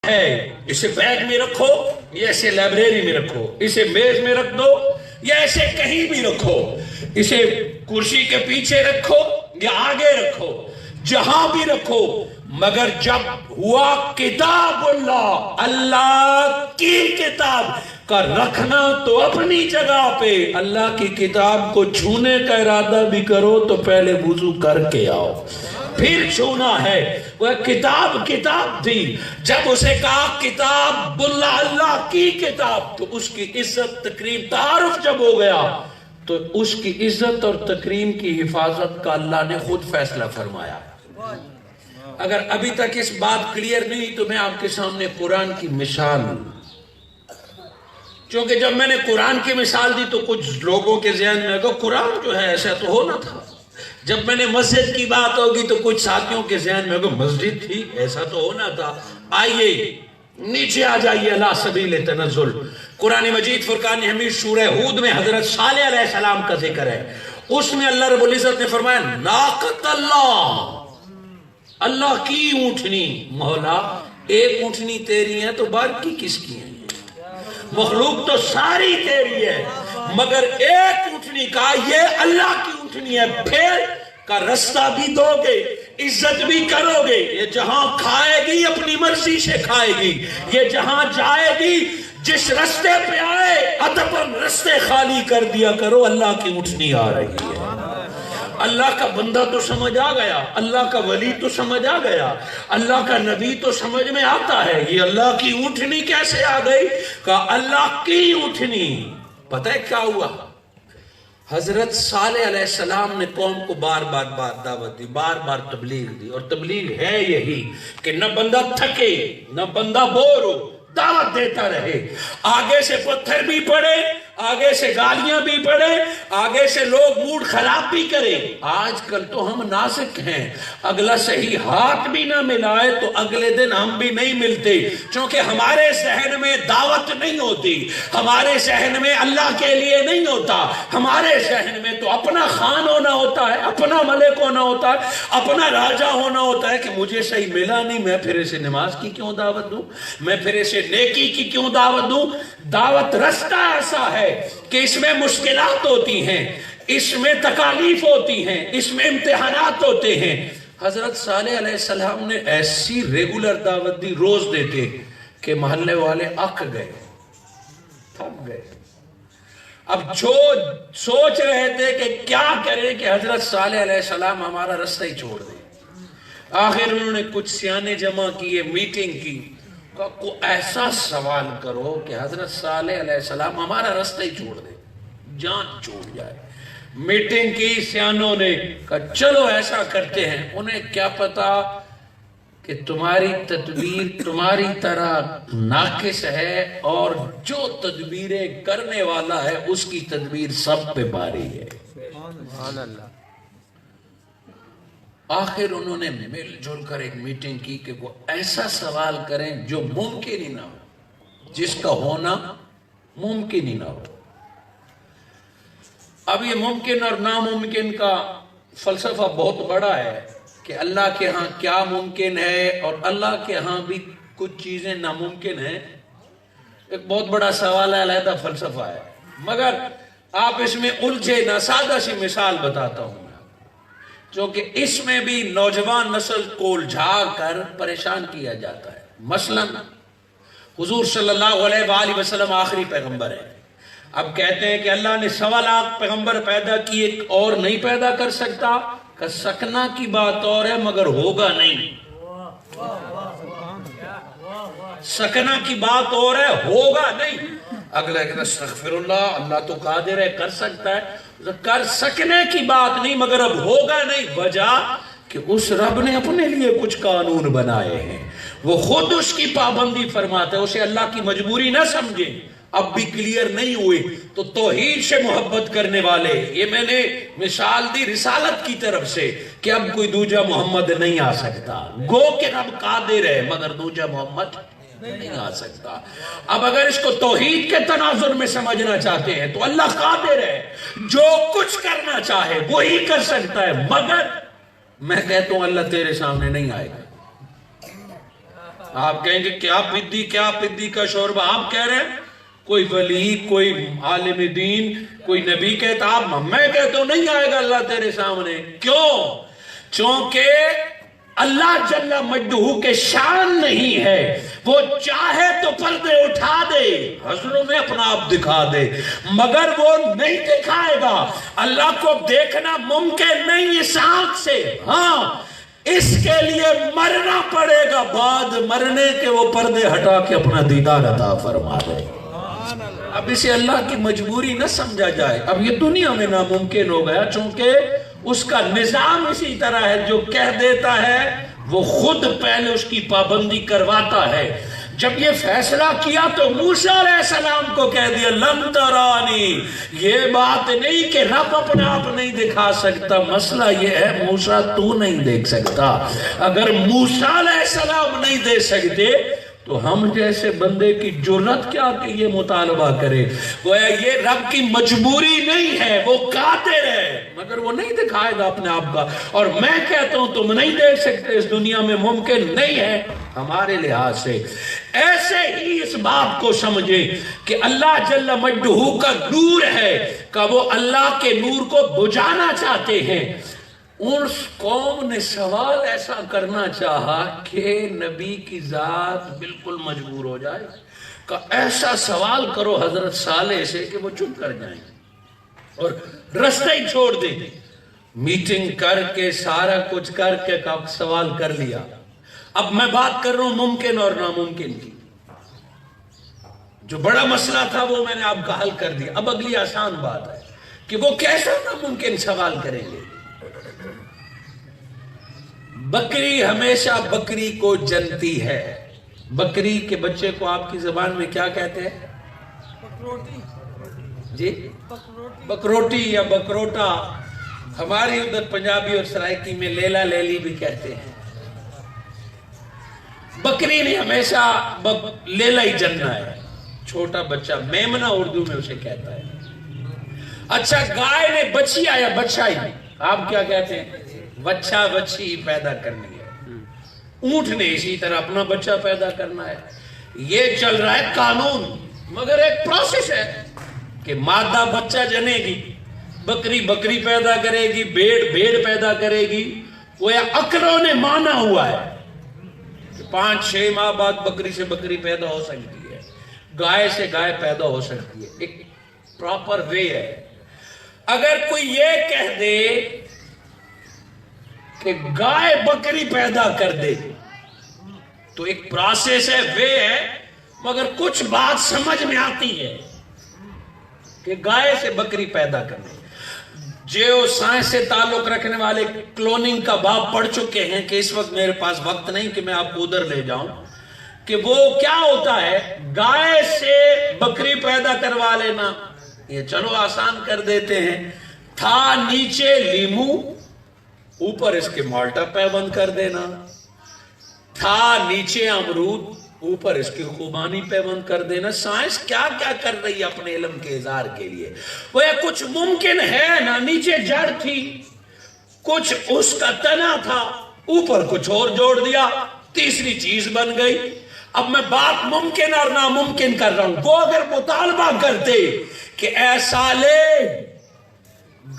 ہے اسے بیگ میں رکھو یا اسے لائبریری میں رکھو، اسے میز میں رکھ دو یا اسے کہیں بھی رکھو، اسے کرسی کے پیچھے رکھو یا آگے رکھو، جہاں بھی رکھو، مگر جب ہوا کتاب اللہ، اللہ کی کتاب کا رکھنا تو اپنی جگہ پہ، اللہ کی کتاب کو چھونے کا ارادہ بھی کرو تو پہلے وضو کر کے آؤ پھر چھونا ہے۔ وہ کتاب تھی، جب اسے کہا کتاب اللہ، اللہ کی کتاب، تو اس کی عزت تکریم تعارف جب ہو گیا تو اس کی عزت اور تکریم کی حفاظت کا اللہ نے خود فیصلہ فرمایا۔ اگر ابھی تک اس بات کلیئر نہیں تو میں آپ کے سامنے قرآن کی مثال، چونکہ جب میں نے قرآن کی مثال دی تو کچھ لوگوں کے ذہن میں کہ قرآن جو ہے ایسا تو ہونا تھا، جب میں نے مسجد کی بات ہوگی تو کچھ ساتھیوں کے ذہن میں کہ مسجد تھی ایسا تو ہونا تھا۔ آئیے نیچے آ جائیے، لا سبیل تنزل، قرآن مجید فرقان حمید سورہ ہود میں حضرت صالح علیہ السلام کا ذکر ہے۔ اس میں اللہ رب العزت نے فرمایا ناقۃ اللہ، اللہ کی اونٹنی، مولا ایک اونٹنی تیری ہے تو باقی کس کی ہے؟ مخلوق تو ساری تیری ہے، مگر ایک اونٹنی کا یہ اللہ کی اونٹنی ہے، پھر کا رستہ بھی دو گے، عزت بھی کرو گے، یہ جہاں کھائے گی اپنی مرضی سے کھائے گی، یہ جہاں جائے گی جس رستے پہ آئے ادباً رستے خالی کر دیا کرو، اللہ کی اونٹنی آ رہی ہے۔ اللہ کا بندہ تو سمجھ آ گیا، اللہ کا ولی تو سمجھ آ گیا، اللہ کا نبی تو سمجھ میں آتا ہے یہ اللہ کی اونٹنی کیسے آ گئی؟ کہا اللہ کی اونٹنی۔ پتہ ہے کیا ہوا؟ حضرت صالح علیہ السلام نے قوم کو بار بار دعوت دی، بار بار تبلیغ دی، اور تبلیغ ہے یہی کہ نہ بندہ تھکے نہ بندہ بور ہو، دعوت دیتا رہے، آگے سے پتھر بھی پڑے، آگے سے گالیاں بھی پڑے، آگے سے لوگ موڈ خراب بھی کرے۔ آج کل تو ہم نازک ہیں، اگلا صحیح ہاتھ بھی نہ ملائے تو اگلے دن ہم بھی نہیں ملتے، چونکہ ہمارے ذہن میں دعوت نہیں ہوتی، ہمارے ذہن میں اللہ کے لیے نہیں ہوتا، ہمارے ذہن میں تو اپنا خان ہونا ہوتا ہے، اپنا ملک ہونا ہوتا ہے، اپنا راجہ ہونا ہوتا ہے کہ مجھے صحیح ملا نہیں، میں پھر اسے نماز کی کیوں دعوت دوں، میں پھر اسے نیکی کی کیوں دعوت دوں؟ دعوت رستہ ایسا ہے کہ اس میں مشکلات ہوتی ہیں، اس میں تکالیف ہوتی ہیں، اس میں امتحانات ہوتے ہیں۔ حضرت صالح علیہ السلام نے ایسی ریگولر دعوت دی، روز دیتے کہ محلے والے اک گئے، تھک گئے۔ اب جو سوچ رہے تھے کہ کیا کریں کہ حضرت صالح علیہ السلام ہمارا رستہ ہی چھوڑ دیں، آخر انہوں نے کچھ سیانے جمع کیے، میٹنگ کی، کو ایسا سوال کرو کہ حضرت صالح علیہ السلام ہمارا رستہ ہی چھوڑ دے، جان چھوٹ جائے۔ میٹنگ کی سیانوں نے کہا چلو ایسا کرتے ہیں۔ انہیں کیا پتا کہ تمہاری تدبیر تمہاری طرح ناقص ہے، اور جو تدبیریں کرنے والا ہے اس کی تدبیر سب پہ باری ہے۔ سبحان اللہ۔ آخر انہوں نے مل جل کر ایک میٹنگ کی کہ وہ ایسا سوال کریں جو ممکن ہی نہ ہو، جس کا ہونا ممکن ہی نہ ہو۔ اب یہ ممکن اور ناممکن کا فلسفہ بہت بڑا ہے کہ اللہ کے ہاں کیا ممکن ہے اور اللہ کے ہاں بھی کچھ چیزیں ناممکن ہیں، ایک بہت بڑا سوال ہے، علیحدہ فلسفہ ہے، مگر آپ اس میں الجھے نہ۔ سادہ سی مثال بتاتا ہوں جو کہ اس میں بھی نوجوان نسل کو الجھا کر پریشان کیا جاتا ہے۔ مثلا حضور صلی اللہ علیہ وآلہ وسلم آخری پیغمبر ہے، اب کہتے ہیں کہ اللہ نے 1.25 لاکھ پیغمبر پیدا کیے اور نہیں پیدا کر سکتا، کہ سکنا کی بات اور ہے مگر ہوگا نہیں، سکنا کی بات اور ہے ہوگا نہیں۔ اگلا کہتا استغفر اللہ، اللہ تو قادر ہے، کر سکتا ہے، کر سکنے کی بات نہیں مگر اب ہوگا نہیں۔ وجہ کہ اس رب نے اپنے لیے کچھ قانون بنائے ہیں، وہ خود اس کی پابندی فرماتا ہے، اسے اللہ کی مجبوری نہ سمجھیں۔ اب بھی کلیئر نہیں ہوئے تو توحید سے محبت کرنے والے، یہ میں نے مثال دی رسالت کی طرف سے کہ اب کوئی دوجا محمد نہیں آ سکتا، گو کہ رب قادر ہے مگر دوجا محمد نہیں آ سکتا۔ اب اگر اس کو توحید کے تناظر میں سمجھنا چاہتے ہیں تو اللہ قادر ہے، جو کچھ کرنا چاہے وہی کر سکتا ہے، مگر میں کہتا ہوں اللہ تیرے سامنے نہیں آئے گا، آپ کہیں گے کیا پدی کا شوربہ آپ کہہ رہے ہیں؟ کوئی ولی، کوئی عالم دین، کوئی نبی کہتا، آپ میں کہتا ہوں نہیں آئے گا اللہ تیرے سامنے. کیوں؟ چونکہ اللہ جل مجدہ کے شان نہیں ہے. وہ چاہے تو پردے اٹھا دے، حضروں میں اپنا آپ دکھا دے، مگر وہ نہیں دکھائے گا. اللہ کو دیکھنا ممکن نہیں اس آنکھ سے. ہاں اس کے لیے مرنا پڑے گا، بعد مرنے کے وہ پردے ہٹا کے اپنا دیدار عطا فرما دے. اب اسے اللہ کی مجبوری نہ سمجھا جائے. اب یہ دنیا میں ناممکن ہو گیا، چونکہ اس کا نظام اسی طرح ہے، جو کہہ دیتا ہے وہ خود پہلے اس کی پابندی کرواتا ہے. جب یہ فیصلہ کیا تو موسیٰ علیہ السلام کو کہہ دیا لن ترانی. یہ بات نہیں کہ رب اپنا آپ نہیں دکھا سکتا، مسئلہ یہ ہے موسیٰ تو نہیں دیکھ سکتا. اگر موسیٰ علیہ السلام نہیں دے سکتے تو ہم جیسے بندے کی جرات کیا کہ یہ مطالبہ کرے. گویا یہ رب کی مجبوری نہیں ہے، وہ قادر ہے، مگر وہ نہیں دکھائے گا اپنے آپ کا. اور میں کہتا ہوں تم نہیں دیکھ سکتے، اس دنیا میں ممکن نہیں ہے ہمارے لحاظ سے. ایسے ہی اس بات کو سمجھے کہ اللہ جل مجدہ کا نور ہے کہ وہ اللہ کے نور کو بجھانا چاہتے ہیں. اس قوم نے سوال ایسا کرنا چاہا کہ نبی کی ذات بالکل مجبور ہو جائے کہ ایسا سوال کرو حضرت صالح سے کہ وہ چپ کر جائیں اور رستہ ہی چھوڑ دیں. میٹنگ کر کے سارا کچھ کر کے سوال کر لیا. اب میں بات کر رہا ہوں ممکن اور ناممکن کی. جو بڑا مسئلہ تھا وہ میں نے آپ کا حل کر دیا. اب اگلی آسان بات ہے کہ وہ کیسا ناممکن سوال کریں گے. بکری ہمیشہ بکری کو جنتی ہے. بکری کے بچے کو آپ کی زبان میں کیا کہتے ہیں؟ بکروٹی. جی بکروٹی یا بکروٹا. ہماری ادھر پنجابی اور سرائکی میں لیلا لیلی بھی کہتے ہیں. بکری نے ہمیشہ لیلا ہی جننا ہے. چھوٹا بچہ میمنا اردو میں اسے کہتا ہے. اچھا گائے نے بچیا یا بچائی آپ کیا کہتے ہیں؟ بچہ بچی پیدا کرنی ہے. اونٹ نے اسی طرح اپنا بچہ پیدا کرنا ہے. یہ چل رہا ہے قانون، مگر ایک پروسیس ہے کہ مادہ بچہ جنے گی، بکری بکری پیدا کرے گی، بھیڑ بھیڑ پیدا کرے گی. وہ عقلوں نے مانا ہوا ہے کہ 5-6 ماہ بعد بکری سے بکری پیدا ہو سکتی ہے، گائے سے گائے پیدا ہو سکتی ہے. ایک پراپر وے ہے. اگر کوئی یہ کہہ دے کہ گائے بکری پیدا کر دے تو ایک پروسیس ہے، وے ہے، مگر کچھ بات سمجھ میں آتی ہے کہ گائے سے بکری پیدا کرنے. جیو سائنس سے تعلق رکھنے والے کلوننگ کا باب پڑھ چکے ہیں کہ اس وقت میرے پاس وقت نہیں کہ میں آپ کو ادھر لے جاؤں کہ وہ کیا ہوتا ہے. گائے سے بکری پیدا کروا لینا یہ چلو آسان کر دیتے ہیں. تھا نیچے لیمو، اوپر اس کے مالٹا پیوند کر دینا. تھا نیچے امرود، اوپر اس کی خوبانی پیوند کر دینا. سائنس کیا کیا کر رہی ہے اپنے علم کے اظہار کے لیے. وہ کچھ ممکن ہے نا. نیچے جڑ تھی، کچھ اس کا تنا تھا، اوپر کچھ اور جوڑ دیا، تیسری چیز بن گئی. اب میں بات ممکن اور ناممکن کر رہا ہوں. وہ اگر مطالبہ کرتے کہ اے صالح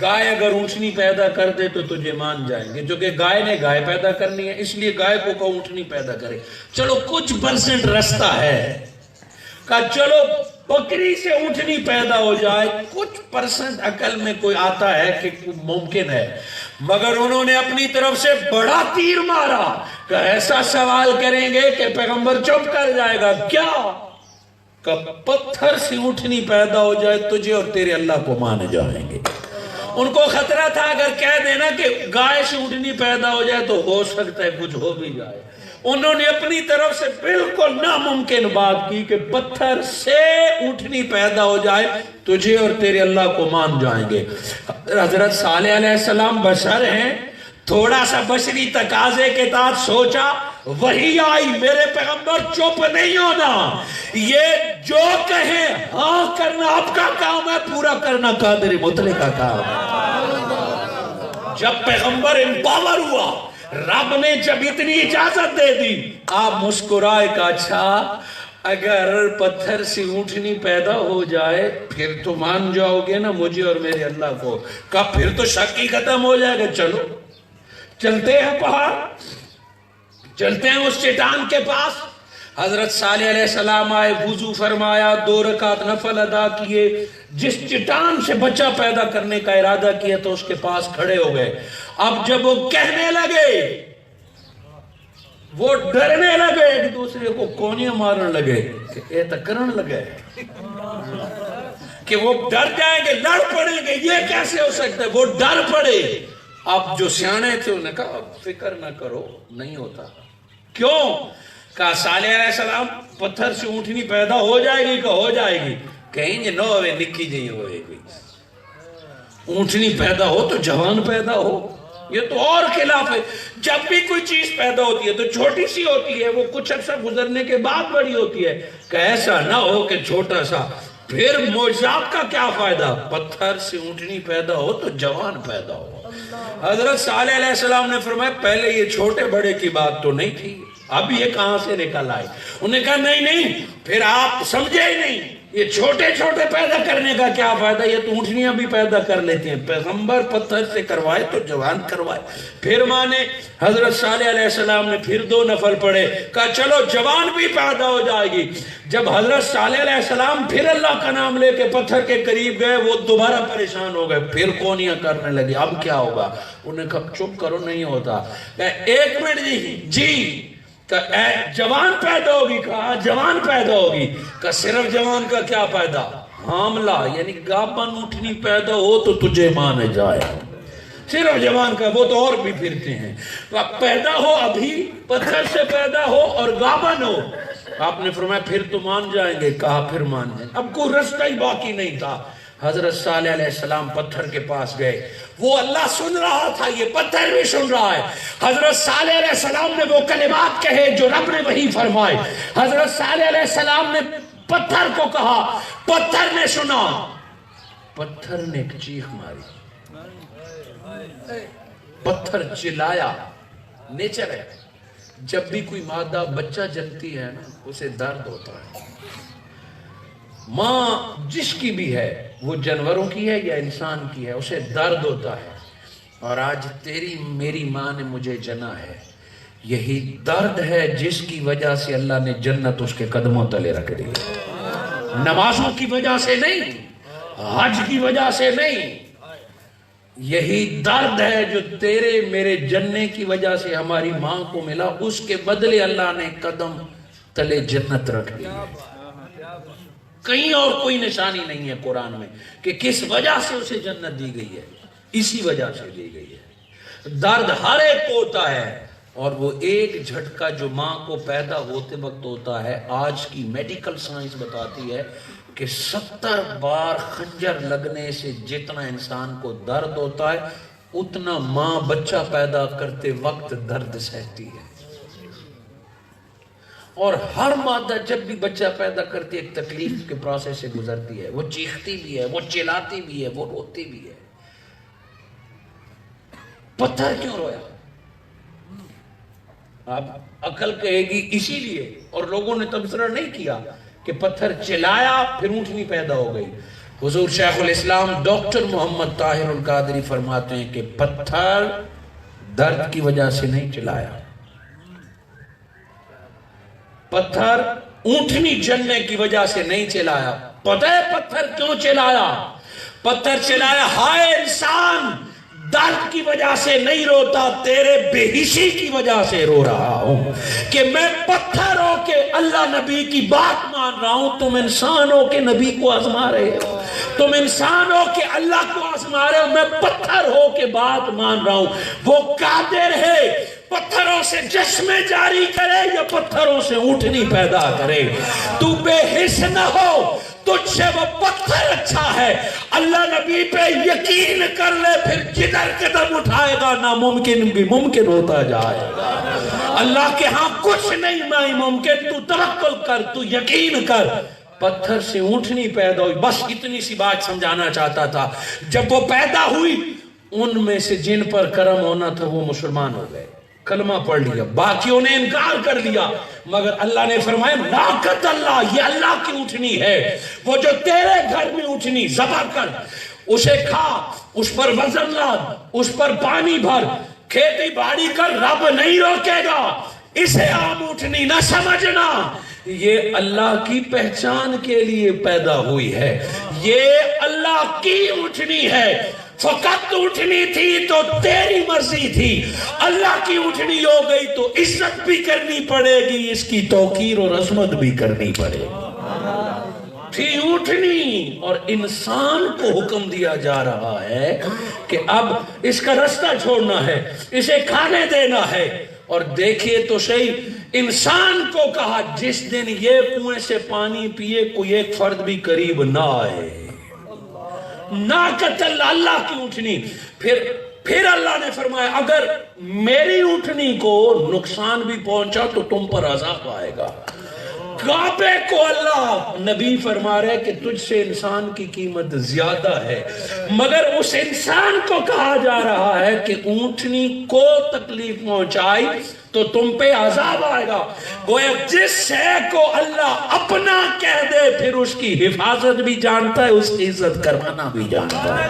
گائے اگر اونٹنی پیدا کر دے تو تجھے مان جائیں گے، جو کہ گائے نے گائے پیدا کرنی ہے، اس لیے گائے کو کہو اونٹنی پیدا کرے. چلو کچھ پرسنٹ رستہ ہے کہ چلو بکری سے اونٹنی پیدا ہو جائے. کچھ پرسنٹ عقل میں کوئی آتا ہے کہ ممکن ہے، مگر انہوں نے اپنی طرف سے بڑا تیر مارا کہ ایسا سوال کریں گے کہ پیغمبر چپ کر جائے گا. کیا کہ پتھر سے اونٹنی پیدا ہو جائے تجھے اور تیرے اللہ کو مان جائیں گے. ان کو خطرہ تھا اگر کہہ دینا کہ گائے سے اونٹنی پیدا ہو جائے تو ہو سکتا ہے کچھ ہو بھی جائے. انہوں نے اپنی طرف سے بالکل ناممکن بات کی کہ پتھر سے اونٹنی پیدا ہو جائے تجھے اور تیرے اللہ کو مان جائیں گے. حضرت صالح علیہ السلام بشر ہیں، تھوڑا سا بشری تقاضے کے تحت سوچا، وہی آئی، میرے پیغمبر چپ نہیں ہونا، یہ جو کہیں ہاں کرنا آپ کا کام ہے، پورا کرنا قادر مطلق کا کام ہے. جب پیغمبر امپاور ہوا رب نے جب اتنی اجازت دے دی آپ مسکرائے کہ اچھا اگر پتھر سے اونٹنی پیدا ہو جائے پھر تو مان جاؤ گے نا مجھے اور میرے اللہ کو، کہا پھر تو شک ہی ختم ہو جائے گا، چلو چلتے ہیں پہاڑ، چلتے ہیں اس چٹان کے پاس۔ حضرت صالح علیہ السلام آئے، وضو فرمایا، 2 رکعت نفل ادا کیے، جس چٹان سے بچہ پیدا کرنے کا ارادہ کیا تو اس کے پاس کھڑے ہو گئے۔ اب جب وہ کہنے لگے، وہ ڈرنے لگے، ایک دوسرے کو کونیاں مارن لگے کہ اے تکرن لگے کہ وہ ڈر جائیں گے، لڑ پڑیں گے، یہ کیسے ہو سکتا ہے، وہ ڈر پڑے۔ اب جو سیانے تھے انہوں نے کہا فکر نہ کرو، نہیں ہوتا۔ کیوں؟ کہا صالح علیہ السلام پتھر سے اونٹنی پیدا ہو جائے گی کہ ہو جائے گی، کہیں گے نو ہوئے نکی جی ہوئے گی، اونٹنی پیدا ہو تو جوان پیدا ہو، یہ تو اور خلاف ہے۔ جب بھی کوئی چیز پیدا ہوتی ہے تو چھوٹی سی ہوتی ہے، وہ کچھ عرصہ گزرنے کے بعد بڑی ہوتی ہے، کہ ایسا نہ ہو کہ چھوٹا سا، پھر معجزات کا کیا فائدہ، پتھر سے اونٹنی پیدا ہو تو جوان پیدا ہو۔ حضرت صالح علیہ السلام نے فرمایا پہلے یہ چھوٹے بڑے کی بات تو نہیں تھی، اب یہ کہاں سے نکل آئے؟ انہوں نے کہا نہیں، پھر آپ سمجھے ہی نہیں، یہ چھوٹے چھوٹے پیدا کرنے کا کیا فائدہ، یہ تو اونٹنیاں بھی پیدا کر لیتی ہیں، پیغمبر پتھر سے کروائے تو جوان کروائے۔ پھر مانے حضرت صالح علیہ السلام نے پھر 2 نفل پڑھے، کہا چلو جوان بھی پیدا ہو جائے گی۔ جب حضرت صالح علیہ السلام پھر اللہ کا نام لے کے پتھر کے قریب گئے، وہ دوبارہ پریشان ہو گئے، پھر کونیاں کرنے لگے، اب کیا ہوگا؟ انہوں نے کہا چپ کرو، نہیں ہوتا۔ ایک منٹ جی کہ جوان پیدا ہوگی، کہا جوان پیدا ہوگی، کہ صرف جوان کا کیا پیدا، حاملہ یعنی گابن اونٹنی پیدا ہو تو تجھے مانے جائے، صرف جوان کا، وہ تو اور بھی پھرتے ہیں، پیدا ہو ابھی پتھر سے پیدا ہو اور گابن ہو۔ آپ نے فرمایا پھر تو مان جائیں گے، کہا پھر مان جائیں گے۔ اب کوئی رستہ ہی باقی نہیں تھا۔ حضرت صالح علیہ السلام پتھر کے پاس گئے، وہ اللہ سن رہا تھا، یہ پتھر بھی سن رہا ہے۔ حضرت صالح علیہ السلام نے وہ کلمات کہے جو رب نے وحی فرمائے۔ حضرت صالح علیہ السلام نے پتھر کو کہا، پتھر نے سنا، پتھر نے ایک چیخ ماری، پتھر چلایا۔ نیچر ہے، جب بھی کوئی مادہ بچہ جنتی ہے نا اسے درد ہوتا ہے، ماں جس کی بھی ہے، وہ جانوروں کی ہے یا انسان کی ہے، اسے درد ہوتا ہے۔ اور آج تیری میری ماں نے مجھے جنا ہے، یہی درد ہے جس کی وجہ سے اللہ نے جنت اس کے قدموں تلے رکھ دی، نمازوں کی وجہ سے نہیں، حج کی وجہ سے نہیں، یہی درد ہے جو تیرے میرے جننے کی وجہ سے ہماری ماں کو ملا، اس کے بدلے اللہ نے قدم تلے جنت رکھ دی۔ کہیں اور کوئی نشانی نہیں ہے قرآن میں کہ کس وجہ سے اسے جنت دی گئی ہے، اسی وجہ سے دی گئی ہے۔ درد ہر ایک کو ہوتا ہے، اور وہ ایک جھٹکا جو ماں کو پیدا ہوتے وقت ہوتا ہے، آج کی میڈیکل سائنس بتاتی ہے کہ 70 بار خنجر لگنے سے جتنا انسان کو درد ہوتا ہے اتنا ماں بچہ پیدا کرتے وقت درد سہتی ہے۔ اور ہر مادہ جب بھی بچہ پیدا کرتی ہے ایک تکلیف کے پروسیس سے گزرتی ہے، وہ چیختی بھی ہے، وہ چلاتی بھی ہے، وہ روتی بھی ہے۔ پتھر کیوں رویا؟ اب عقل کہے گی اسی لیے، اور لوگوں نے تبصرہ نہیں کیا کہ پتھر چلایا پھر اونٹنی پیدا ہو گئی۔ حضور شیخ الاسلام ڈاکٹر محمد طاہر القادری فرماتے ہیں کہ پتھر درد کی وجہ سے نہیں چلایا، پتھر اونٹنی جلنے کی وجہ سے نہیں چلایا۔ پتہ ہے پتھر کیوں چلایا؟ پتھر چلایا، ہائے انسان درد کی وجہ سے نہیں روتا، تیرے بے حسی کی وجہ سے رو رہا ہوں کہ میں پتھر ہو کے اللہ نبی کی بات مان رہا ہوں، تم انسان ہو کے نبی کو آزما رہے ہو، تم انسان ہو کے اللہ کو آزما رہے ہو، میں پتھر ہو کے بات مان رہا ہوں۔ وہ قادر ہے پتھروں سے جسمیں جاری کرے یا پتھروں سے اونٹنی پیدا کرے، تو بے حس نہ ہو، تجھ سے وہ پتھر اچھا ہے۔ اللہ نبی پہ یقین کر لے، پھر جدھر قدم اٹھائے گا ناممکن بھی ممکن ہوتا جائے گا۔ اللہ کے ہاں کچھ نہیں ناممکن، تو توکل کر، تو یقین کر۔ پتھر سے اونٹنی پیدا ہوئی، بس اتنی سی بات سمجھانا چاہتا تھا۔ جب وہ پیدا ہوئی، ان میں سے جن پر کرم ہونا تھا وہ مسلمان ہو گئے، کلمہ پڑھ لیا، باقیوں نے انکار کر لیا، مگر اللہ نے فرمایا ناقت اللہ، یہ اللہ کی اونٹنی ہے، وہ جو تیرے گھر میں اونٹنی ذبح کر، اسے کھا، اس پر وزن لاد، اس پر پانی بھر، کھیتی باڑی کر، رب نہیں روکے گا۔ اسے عام اونٹنی نہ سمجھنا، یہ اللہ کی پہچان کے لیے پیدا ہوئی ہے، یہ اللہ کی اونٹنی ہے۔ فقط اونٹنی تھی تو تیری مرضی تھی، اللہ کی اونٹنی ہو گئی تو عزت بھی کرنی پڑے گی، اس کی توقیر اور عظمت بھی کرنی پڑے گی۔ تھی اونٹنی، اور انسان کو حکم دیا جا رہا ہے کہ اب اس کا رستہ چھوڑنا ہے، اسے کھانے دینا ہے۔ اور دیکھیے تو صحیح، انسان کو کہا جس دن یہ کنویں سے پانی پیے کوئی ایک فرد بھی قریب نہ آئے، ناقت اللہ، اللہ کی اونٹنی۔ پھر اللہ نے فرمایا اگر میری اونٹنی کو نقصان بھی پہنچا تو تم پر عذاب آئے گا۔ کعبے کو اللہ نبی فرما رہے کہ تجھ سے انسان کی قیمت زیادہ ہے، مگر اس انسان کو کہا جا رہا ہے کہ اونٹنی کو تکلیف پہنچائی تو تم پہ عذاب آئے گا۔ گویا جس شے کو اللہ اپنا کہہ دے پھر اس کی حفاظت بھی جانتا ہے، اس کی عزت کروانا بھی جانتا ہے۔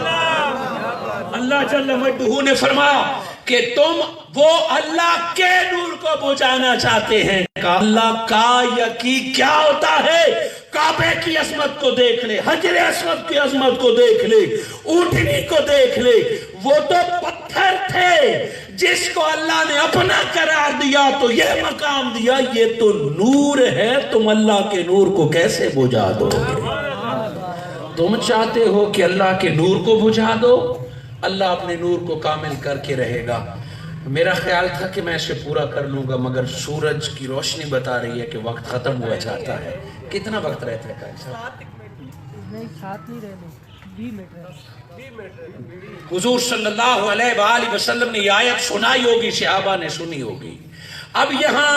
اللہ جل مجدہ نے فرمایا کہ تم وہ اللہ کے نور کو بجھانا چاہتے ہیں، اللہ کا یقین کیا ہوتا ہے؟ کعبے کی عظمت کو دیکھ لے، حجر اسود کی عظمت کو دیکھ لے، اونٹنی کو دیکھ لے، وہ تو پتھر تھے جس کو اللہ نے اپنا قرار دیا تو یہ مقام دیا، یہ تو نور ہے، تم اللہ کے نور کو کیسے بجھا دو گے؟ تم چاہتے ہو کہ اللہ کے نور کو بجھا دو، اللہ اپنے نور کو کامل کر کے رہے گا۔ میرا خیال تھا کہ میں اسے پورا کر لوں گا، مگر سورج کی روشنی بتا رہی ہے کہ وقت ختم ہوا جاتا ہے۔ کتنا وقت رہتا ہے قائد صاحب؟ حضور صلی اللہ علیہ وآلہ وسلم نے یہ آیت سنائی ہوگی، صحابہ نے سنی ہوگی۔ اب یہاں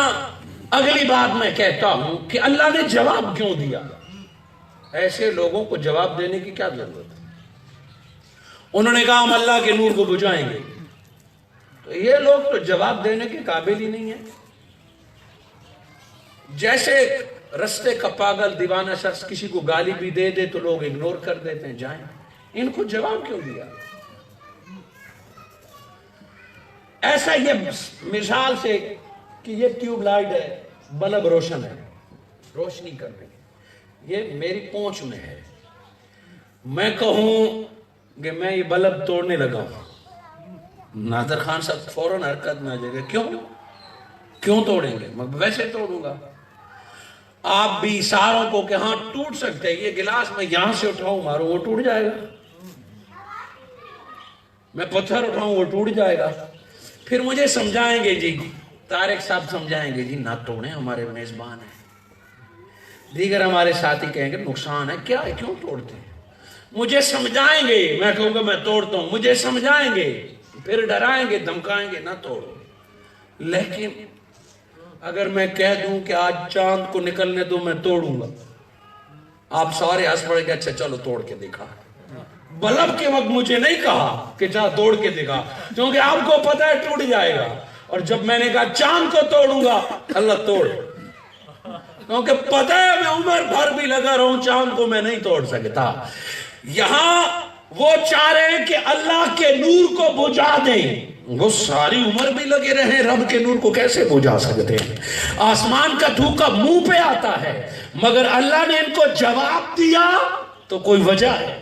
اگلی بات میں کہتا ہوں کہ اللہ نے جواب کیوں دیا؟ ایسے لوگوں کو جواب دینے کی کیا ضرورت ہے؟ انہوں نے کہا ہم اللہ کے نور کو بجھائیں گے، تو یہ لوگ تو جواب دینے کے قابل ہی نہیں ہیں۔ جیسے رستے کا پاگل دیوانہ شخص کسی کو گالی بھی دے دے تو لوگ اگنور کر دیتے ہیں، جائیں، ان کو جواب کیوں دیا؟ ایسا یہ مثال سے کہ یہ ٹیوب لائٹ ہے، بلب روشن ہے، روشنی کر رہی ہے، یہ میری پہنچ میں ہے، میں کہوں کہ میں یہ بلب توڑنے لگا ہوں، ناظر خان صاحب فوراً حرکت میں آ جائے گا، کیوں توڑیں گے؟ میں ویسے توڑوں گا۔ آپ بھی اشاروں کو کہ ہاں ٹوٹ سکتے ہیں، یہ گلاس میں یہاں سے اٹھاؤں ماروں وہ ٹوٹ جائے گا، میں پتھر اٹھاؤں وہ ٹوٹ جائے گا۔ پھر مجھے سمجھائیں گے جی، طارق صاحب سمجھائیں گے جی نہ توڑیں، ہمارے میزبان ہیں، دیگر ہمارے ساتھی کہیں گے نقصان ہے، کیا ہے کیوں توڑتے ہیں؟ مجھے سمجھائیں گے، میں کہوں گا میں توڑتا ہوں، مجھے سمجھائیں گے، پھر ڈرائیں گے، دھمکائیں گے نہ توڑو۔ لیکن اگر میں کہہ دوں کہ آج چاند کو نکلنے دو میں توڑوں گا، آپ سارے ہنس پڑیں گے اچھا چلو توڑ کے دکھا۔ بلب کے وقت مجھے نہیں کہا کہ چاہ توڑ کے دکھا، کیونکہ آپ کو پتہ ہے ٹوٹ جائے گا، اور جب میں نے کہا چاند کو توڑوں گا، اللہ توڑ، کیونکہ پتہ ہے میں عمر بھر بھی لگا رہا ہوں چاند کو میں نہیں توڑ سکتا۔ یہاں وہ چاہ رہے ہیں کہ اللہ کے نور کو بجھا دیں، وہ ساری عمر بھی لگے رہے، رب کے نور کو کیسے بجھا سکتے ہیں؟ آسمان کا دھوکا منہ پہ آتا ہے، مگر اللہ نے ان کو جواب دیا تو کوئی وجہ ہے،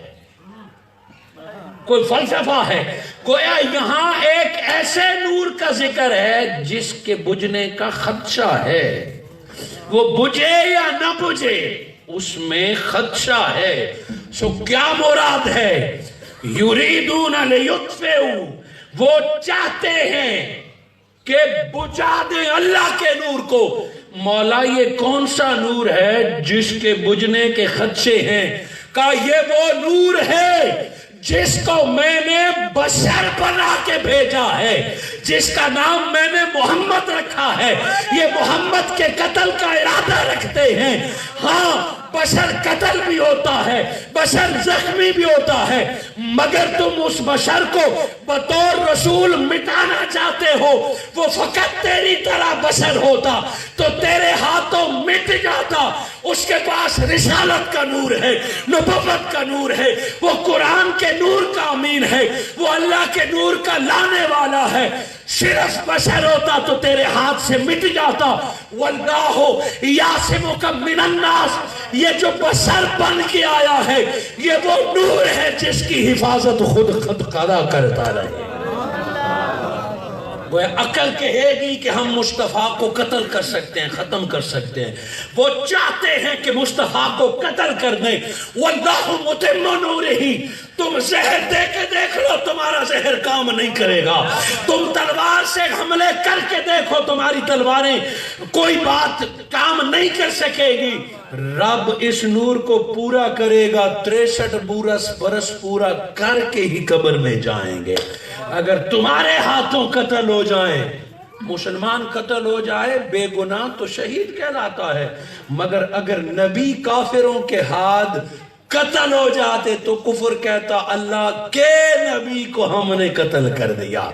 کوئی فلسفہ ہے۔ گویا یہاں ایک ایسے نور کا ذکر ہے جس کے بجھنے کا خدشہ ہے، وہ بجھے یا نہ بجھے اس میں خدشہ ہے۔ سو کیا مراد ہے؟ یریدون لیطفئوا، وہ چاہتے ہیں کہ بجھا دیں اللہ کے نور کو۔ مولا یہ کون سا نور ہے جس کے بجھنے کے خدشے ہیں؟ کہا یہ وہ نور ہے جس کو میں نے بشر بنا کے بھیجا ہے، جس کا نام میں نے محمد رکھا ہے۔ یہ محمد کے قتل کا ارادہ رکھتے ہیں، ہاں بشر قتل بھی ہوتا ہے، بشر زخمی بھی ہوتا ہے، مگر تم اس بشر کو بطور رسول مٹانا چاہتے ہو، وہ فقط تیری طرح بشر ہوتا تو تیرے ہاتھوں مٹ جاتا۔ اس کے پاس رسالت کا نور ہے، نبوت کا نور ہے، وہ قرآن کے نور کا امین ہے، وہ اللہ کے نور کا لانے والا ہے۔ صرف بشر ہوتا تو تیرے ہاتھ سے مٹ جاتا۔ واللہ یعصمک من الناس، یہ جو بشر بن کے آیا ہے یہ وہ نور ہے جس کی حفاظت خود ادا کرتا رہے۔ وہ عقل کہے گی کہ ہم مصطفیٰ کو قتل کر سکتے ہیں، ختم کر سکتے ہیں، وہ چاہتے ہیں کہ مصطفیٰ کو قتل کر دیں۔ واللہ متم نورہ، تم زہر دے کے دیکھ لو تمہارا زہر کام نہیں کرے گا، تم تلوار سے حملے کر کے دیکھو تمہاری تلواریں کوئی بات کام نہیں کر سکے گی۔ رب اس نور کو پورا کرے گا، 63 برس پورا کر کے ہی قبر میں جائیں گے۔ اگر تمہارے ہاتھوں قتل ہو جائیں، مسلمان قتل ہو جائے بے گناہ تو شہید کہلاتا ہے، مگر اگر نبی کافروں کے ہاتھ قتل ہو جاتے تو کفر کہتا اللہ کے نبی کو ہم نے قتل کر دیا،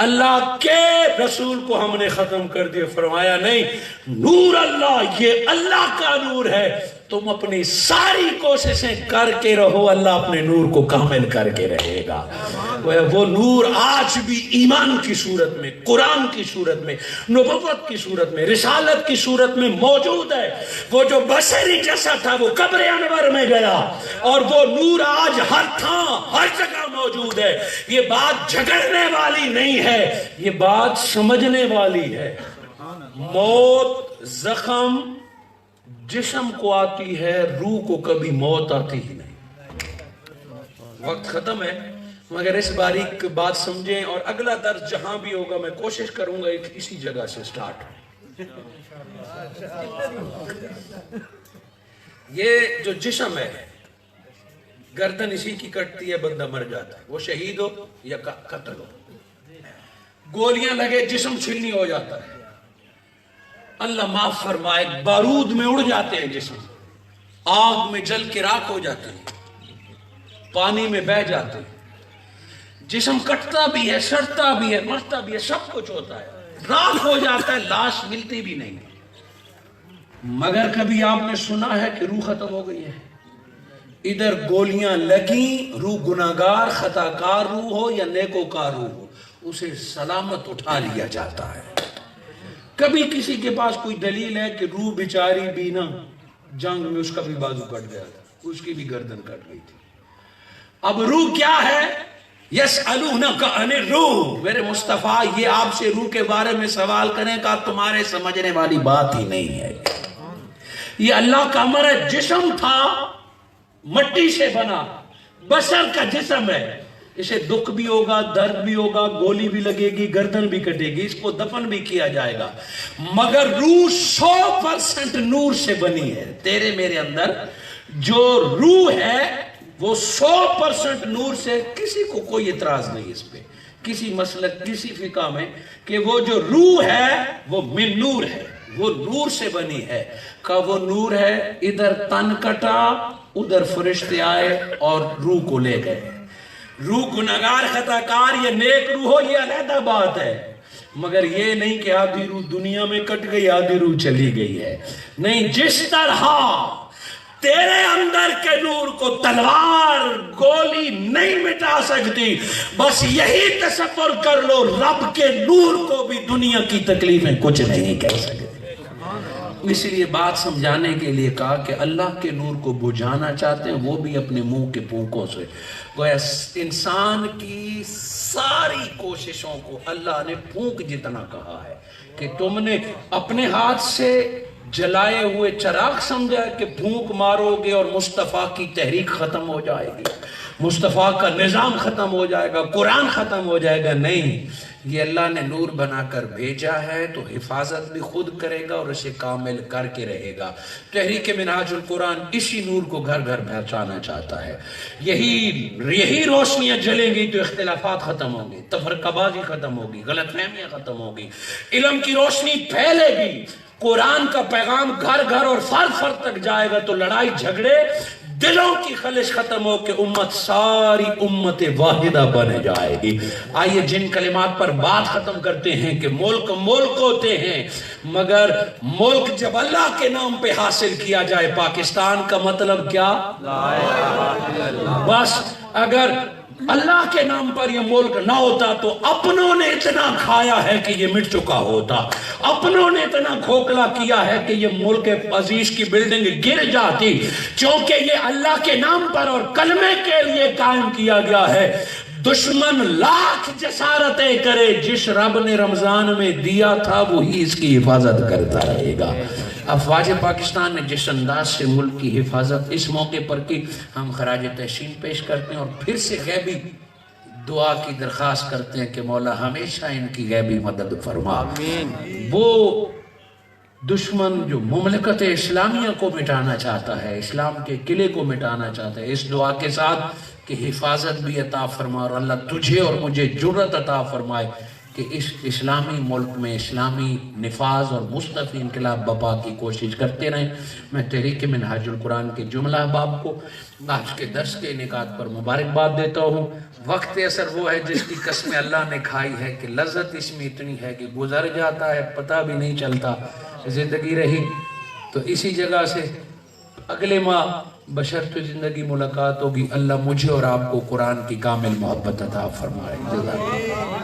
اللہ کے رسول کو ہم نے ختم کر دیا۔ فرمایا نہیں، نور اللہ، یہ اللہ کا نور ہے، تم اپنی ساری کوششیں کر کے رہو، اللہ اپنے نور کو کامل کر کے رہے گا۔ وہ نور آج بھی ایمان کی صورت میں، قرآن کی صورت میں، نبوت کی صورت میں، رسالت کی صورت میں موجود ہے۔ وہ جو بشری جسد تھا وہ قبر انور میں گیا، اور وہ نور آج ہر تھا ہر جگہ موجود ہے۔ یہ بات جھگڑنے والی نہیں ہے، یہ بات سمجھنے والی ہے۔ موت زخم جسم کو آتی ہے، روح کو کبھی موت آتی ہی نہیں۔ وقت ختم ہے، مگر اس باریک بات سمجھیں، اور اگلا درس جہاں بھی ہوگا میں کوشش کروں گا اسی جگہ سے سٹارٹ ہو۔ یہ جو جسم ہے، گردن اسی کی کٹتی ہے، بندہ مر جاتا ہے، وہ شہید ہو یا قتل ہو، گولیاں لگے جسم چھلنی ہو جاتا ہے، اللہ معاف فرمائے بارود میں اڑ جاتے ہیں جسم، آگ میں جل کے راکھ ہو جاتے ہیں، پانی میں بہہ جاتے ہیں، جسم کٹتا بھی ہے، سڑتا بھی ہے، مرتا بھی ہے، سب کچھ ہوتا ہے، راکھ ہو جاتا ہے، لاش ملتی بھی نہیں۔ مگر کبھی آپ نے سنا ہے کہ روح ختم ہو گئی ہے؟ ادھر گولیاں لگیں، روح گناہگار خطاکار روح ہو یا نیکوکار روح ہو، اسے سلامت اٹھا لیا جاتا ہے۔ کبھی کسی کے پاس کوئی دلیل ہے کہ روح بیچاری بینا جنگ میں اس کا بھی بازو کٹ گیا تھا، اس کی بھی گردن کٹ گئی تھی۔ اب روح کیا ہے؟ یسألونک عن الروح، میرے مصطفیٰ یہ آپ سے روح کے بارے میں سوال کریں کا تمہارے سمجھنے والی بات ہی نہیں ہے۔ یہ اللہ کا امر ہے، جسم تھا مٹی سے بنا، بشر کا جسم ہے، اسے دکھ بھی ہوگا، درد بھی ہوگا، گولی بھی لگے گی، گردن بھی کٹے گی، اس کو دفن بھی کیا جائے گا، مگر روح 100% نور سے بنی ہے۔ تیرے میرے اندر جو روح ہے وہ 100% نور سے، کسی کو کوئی اعتراض نہیں اس پہ، کسی مسلک کسی فقہ میں، کہ وہ جو روح ہے وہ من نور ہے، وہ نور سے بنی ہے۔ کہ وہ نور ہے، ادھر تن کٹا ادھر فرشتے آئے اور روح کو لے گئے۔ روح گناہگار خطاکار یا نیک روح ہو یہ علیحدہ بات ہے، مگر یہ نہیں کہ آدھی روح دنیا میں کٹ گئی آدھی روح چلی گئی ہے، نہیں۔ جس طرح تیرے اندر کے نور کو تلوار گولی نہیں مٹا سکتی، بس یہی تصور کر لو رب کے نور کو بھی دنیا کی تکلیفیں کچھ نہیں کہہ سکتی۔ اس لیے بات سمجھانے کے لیے کہا کہ اللہ کے نور کو بجھانا چاہتے ہیں، وہ بھی اپنے منہ کے پھونکوں سے۔ گویا انسان کی ساری کوششوں کو اللہ نے پھونک جتنا کہا ہے کہ تم نے اپنے ہاتھ سے جلائے ہوئے چراغ سمجھا کہ پھونک مارو گے اور مصطفیٰ کی تحریک ختم ہو جائے گی، مصطفیٰ کا نظام ختم ہو جائے گا، قرآن ختم ہو جائے گا۔ نہیں، یہ اللہ نے نور بنا کر بھیجا ہے تو حفاظت بھی خود کرے گا اور اسے کامل کر کے رہے گا۔ تحریک منہاج القرآن اسی نور کو گھر گھر پہنچانا چاہتا ہے۔ یہی روشنیاں جلیں گی تو اختلافات ختم ہوں گے، تفرقہ بازی ختم ہوگی، غلط فہمیاں ختم ہوگی، علم کی روشنی پھیلے گی، قرآن کا پیغام گھر گھر اور فرد فرد تک جائے گا، تو لڑائی جھگڑے دلوں کی خلش ختم ہو کے امت ساری امت واحدہ بن جائے گی۔ آئیے جن کلمات پر بات ختم کرتے ہیں کہ ملک ملک ہوتے ہیں، مگر ملک جب اللہ کے نام پہ حاصل کیا جائے، پاکستان کا مطلب کیا؟ بس اگر اللہ کے نام پر یہ ملک نہ ہوتا تو اپنوں نے اتنا کھایا ہے کہ یہ مٹ چکا ہوتا، اپنوں نے اتنا کھوکھلا کیا ہے کہ یہ ملک عزیز کی بلڈنگ گر جاتی، چونکہ یہ اللہ کے نام پر اور کلمے کے لیے قائم کیا گیا ہے۔ دشمن لاکھ جسارتیں کرے، جس رب نے رمضان میں دیا تھا وہی اس کی حفاظت کرتا رہے گا۔ افواج پاکستان نے جس انداز سے ملک کی حفاظت اس موقع پر کی، ہم خراج تحسین پیش کرتے ہیں اور پھر سے غیبی دعا کی درخواست کرتے ہیں کہ مولا ہمیشہ ان کی غیبی مدد فرما۔ وہ دشمن جو مملکت اسلامیہ کو مٹانا چاہتا ہے، اسلام کے قلعے کو مٹانا چاہتا ہے، اس دعا کے ساتھ کہ حفاظت بھی عطا فرما اور اللہ تجھے اور مجھے جرأت عطا فرمائے کہ اس اسلامی ملک میں اسلامی نفاذ اور مصطفی انقلاب بپا کی کوشش کرتے رہیں۔ میں تحریک منہاج القرآن کے جملہ احباب کو آج کے درس کے انعقاد پر مبارکباد دیتا ہوں۔ وقت اثر وہ ہے جس کی قسم اللہ نے کھائی ہے کہ لذت اس میں اتنی ہے کہ گزر جاتا ہے، پتہ بھی نہیں چلتا۔ زندگی رہی تو اسی جگہ سے اگلے ماہ بشرط زندگی ملاقات ہوگی۔ اللہ مجھے اور آپ کو قرآن کی کامل محبت عطا فرمائے۔ جزاک اللہ۔